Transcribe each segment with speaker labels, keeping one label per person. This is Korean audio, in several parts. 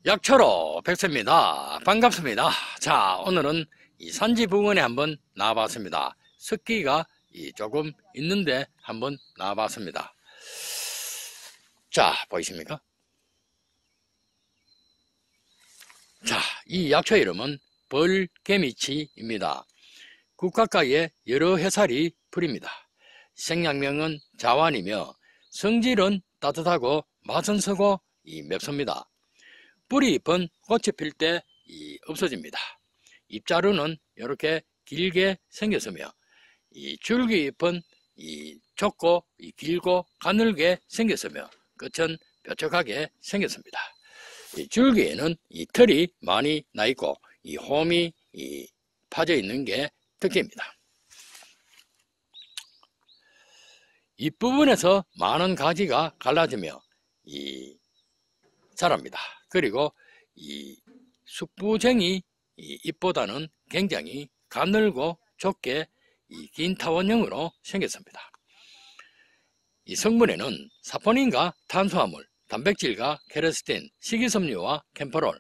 Speaker 1: 약초로 백세입니다. 반갑습니다. 자, 오늘은 이 산지 부근에 한번 나와봤습니다. 습기가 조금 있는데 한번 나와봤습니다. 자, 보이십니까? 자, 이 약초 이름은 벌개미치입니다. 국가가에 여러 해살이 풀입니다. 생양명은 자완이며 성질은 따뜻하고 맛은 서고 맵습니다. 뿌리 잎은 꽃이 필 때 없어집니다. 잎자루는 이렇게 길게 생겼으며 이 줄기 잎은 좁고 길고 가늘게 생겼으며 끝은 뾰족하게 생겼습니다. 이 줄기에는 털이 많이 나 있고 홈이 파져 있는 게 특징입니다. 잎부분에서 많은 가지가 갈라지며 자랍니다. 그리고 이 숙부쟁이 잎보다는 굉장히 가늘고 좁게 긴 타원형으로 생겼습니다. 이 성분에는 사포닌과 탄수화물, 단백질과 케르세틴, 식이섬유와 캠퍼롤,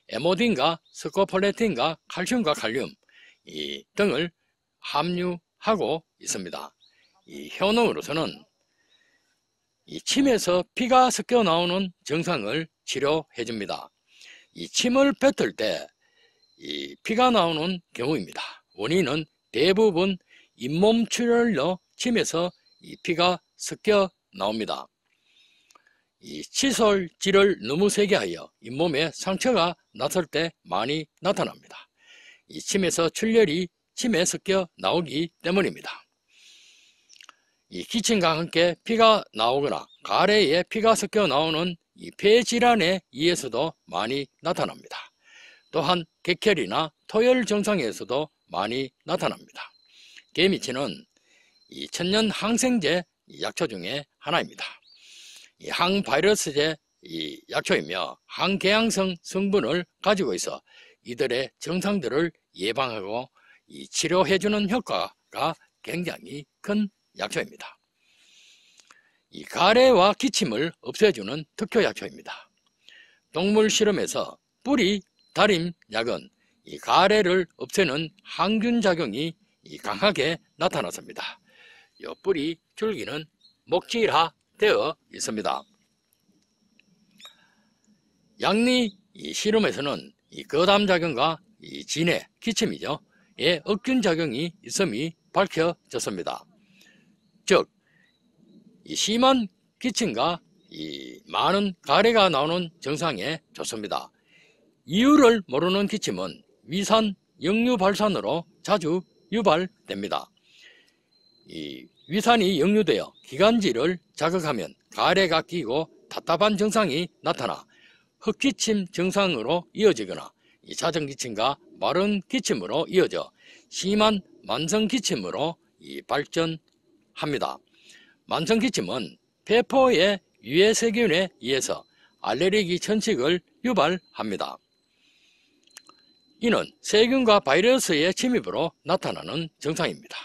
Speaker 1: 에모딘과 스코폴레틴과 칼슘과 칼륨 등을 함유하고 있습니다. 이 효능으로서는 침에서 피가 섞여 나오는 증상을 치료해 줍니다. 침을 뱉을 때 피가 나오는 경우입니다. 원인은 대부분 잇몸 출혈로 침에서 피가 섞여 나옵니다. 칫솔질을 너무 세게 하여 잇몸에 상처가 났을 때 많이 나타납니다. 침에서 출혈이 침에 섞여 나오기 때문입니다. 기침과 함께 피가 나오거나 가래에 피가 섞여 나오는 폐질환에 의해서도 많이 나타납니다. 또한 객혈이나 토열 증상에서도 많이 나타납니다. 개미치는 천연 항생제 약초 중에 하나입니다. 항바이러스제 약초이며 항궤양성 성분을 가지고 있어 이들의 증상들을 예방하고 치료해주는 효과가 굉장히 큰 약초입니다. 가래와 기침을 없애주는 특효 약초입니다. 동물 실험에서 뿌리 다림 약은 가래를 없애는 항균 작용이 강하게 나타났습니다. 이 뿌리 줄기는 목질화되어 있습니다. 양리 실험에서는 거담 작용과 진해, 기침이죠. 의 억균 작용이 있음이 밝혀졌습니다. 즉, 심한 기침과 많은 가래가 나오는 증상에 좋습니다. 이유를 모르는 기침은 위산 역류 발산으로 자주 유발됩니다. 위산이 역류되어 기관지를 자극하면 가래가 끼고 답답한 증상이 나타나 흑기침 증상으로 이어지거나 자정기침과 마른 기침으로 이어져 심한 만성기침으로 발전합니다. 만성기침은 폐포의 유해세균에 의해서 알레르기 천식을 유발합니다. 이는 세균과 바이러스의 침입으로 나타나는 증상입니다.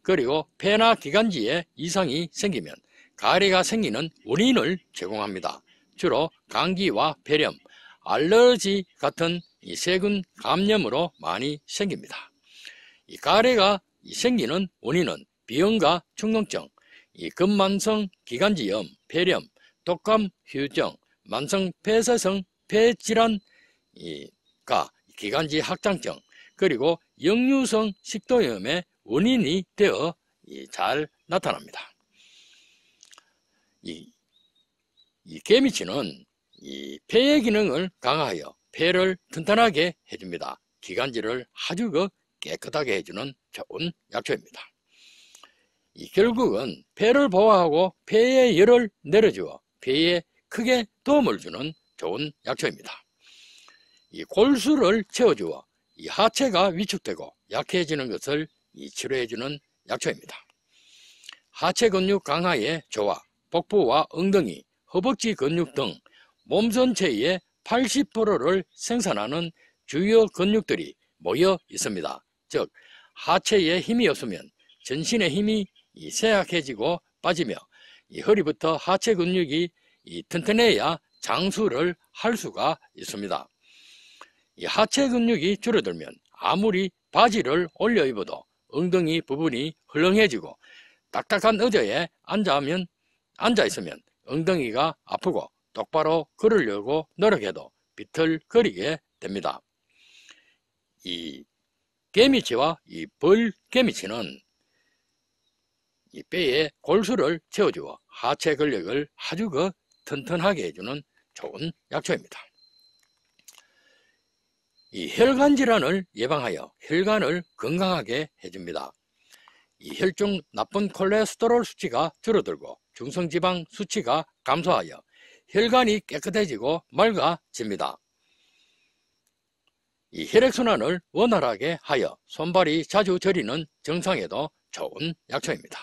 Speaker 1: 그리고 폐나 기관지에 이상이 생기면 가래가 생기는 원인을 제공합니다. 주로 감기와 폐렴, 알러지 같은 세균 감염으로 많이 생깁니다. 가래가 생기는 원인은 비염과 축농증, 근만성 기관지염, 폐렴, 독감, 후유증, 만성 폐쇄성 폐질환과 기관지 확장증, 그리고 역류성 식도염의 원인이 되어 잘 나타납니다. 개미치는 폐의 기능을 강화하여 폐를 튼튼하게 해줍니다. 기관지를 아주 깨끗하게 해주는 좋은 약초입니다. 결국은 폐를 보호하고 폐의 열을 내려주어 폐에 크게 도움을 주는 좋은 약초입니다. 골수를 채워주어 하체가 위축되고 약해지는 것을 치료해주는 약초입니다. 하체 근육 강화에 좋아 복부와 엉덩이, 허벅지 근육 등 몸 전체의 80%를 생산하는 주요 근육들이 모여 있습니다. 즉, 하체에 힘이 없으면 전신의 힘이 쇠약해지고 빠지며 허리부터 하체 근육이 튼튼해야 장수를 할 수가 있습니다. 이 하체 근육이 줄어들면 아무리 바지를 올려 입어도 엉덩이 부분이 헐렁해지고 딱딱한 의자에 앉아 있으면 엉덩이가 아프고 똑바로 걸으려고 노력해도 비틀거리게 됩니다. 이 개미치와 이 벌개미치는 이 뼈에 골수를 채워주어 하체 근력을 아주 튼튼하게 해주는 좋은 약초입니다. 이 혈관 질환을 예방하여 혈관을 건강하게 해줍니다. 이 혈중 나쁜 콜레스테롤 수치가 줄어들고 중성지방 수치가 감소하여 혈관이 깨끗해지고 맑아집니다. 이 혈액순환을 원활하게 하여 손발이 자주 저리는 증상에도 좋은 약초입니다.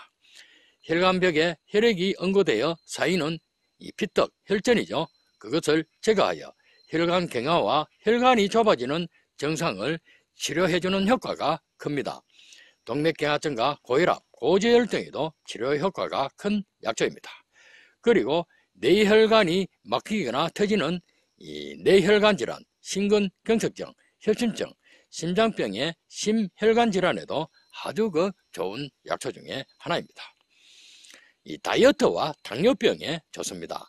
Speaker 1: 혈관벽에 혈액이 응고되어 쌓이는 이 피떡, 혈전이죠. 그것을 제거하여 혈관 경화와 혈관이 좁아지는 증상을 치료해주는 효과가 큽니다. 동맥경화증과 고혈압, 고지혈증에도 치료 효과가 큰 약초입니다. 그리고 뇌혈관이 막히거나 터지는 이 뇌혈관 질환, 심근경색증, 협심증, 심장병의 심혈관 질환에도 아주 좋은 약초 중에 하나입니다. 이 다이어트와 당뇨병에 좋습니다.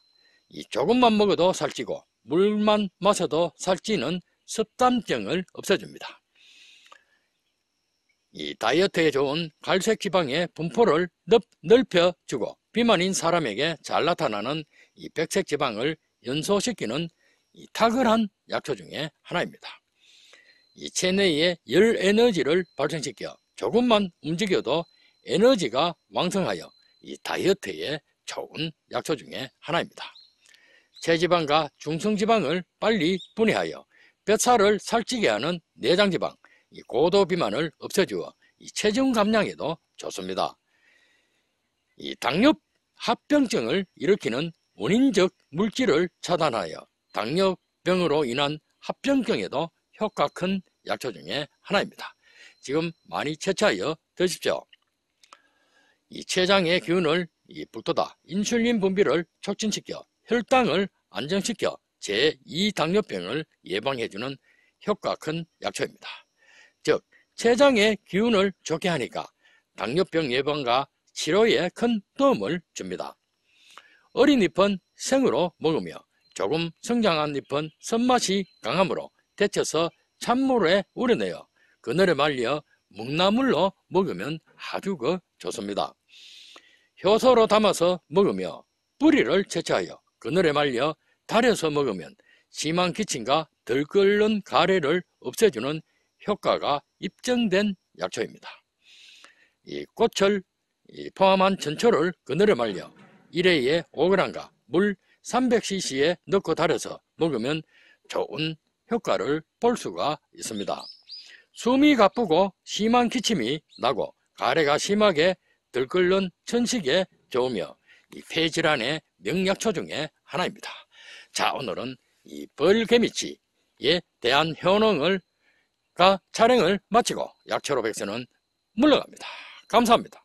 Speaker 1: 이 조금만 먹어도 살찌고 물만 마셔도 살찌는 습담증을 없애줍니다. 이 다이어트에 좋은 갈색 지방의 분포를 넓혀주고 비만인 사람에게 잘 나타나는 이 백색 지방을 연소시키는 이 탁월한 약초 중에 하나입니다. 이 체내에 열 에너지를 발생시켜 조금만 움직여도 에너지가 왕성하여 이 다이어트에 좋은 약초 중에 하나입니다. 체지방과 중성지방을 빨리 분해하여 뱃살을 살찌게 하는 내장지방, 이 고도 비만을 없애주어 이 체중 감량에도 좋습니다. 이 당뇨 합병증을 일으키는 원인적 물질을 차단하여 당뇨병으로 인한 합병증에도 효과 큰 약초 중에 하나입니다. 지금 많이 채취하여 드십시오. 이 췌장의 기운을 북돋아 인슐린 분비를 촉진시켜 혈당을 안정시켜 제2당뇨병을 예방해주는 효과 큰 약초입니다. 즉 췌장의 기운을 좋게 하니까 당뇨병 예방과 치료에 큰 도움을 줍니다. 어린 잎은 생으로 먹으며 조금 성장한 잎은 선맛이 강하므로 데쳐서 찬물에 우려내어 그늘에 말려 묵나물로 먹으면 아주 좋습니다. 효소로 담아서 먹으며 뿌리를 채취하여 그늘에 말려 달여서 먹으면 심한 기침과 덜 끓는 가래를 없애주는 효과가 입증된 약초입니다. 이 꽃을 포함한 전초를 그늘에 말려 1회에 5g과 물 300cc에 넣고 달여서 먹으면 좋은 효과를 볼 수가 있습니다. 숨이 가쁘고 심한 기침이 나고 가래가 심하게 들끓는 천식에 좋으며 이 폐질환의 명약초 중에 하나입니다. 자, 오늘은 이 벌개미치에 대한 효능을 촬영을 마치고 약초로 백서는 물러갑니다. 감사합니다.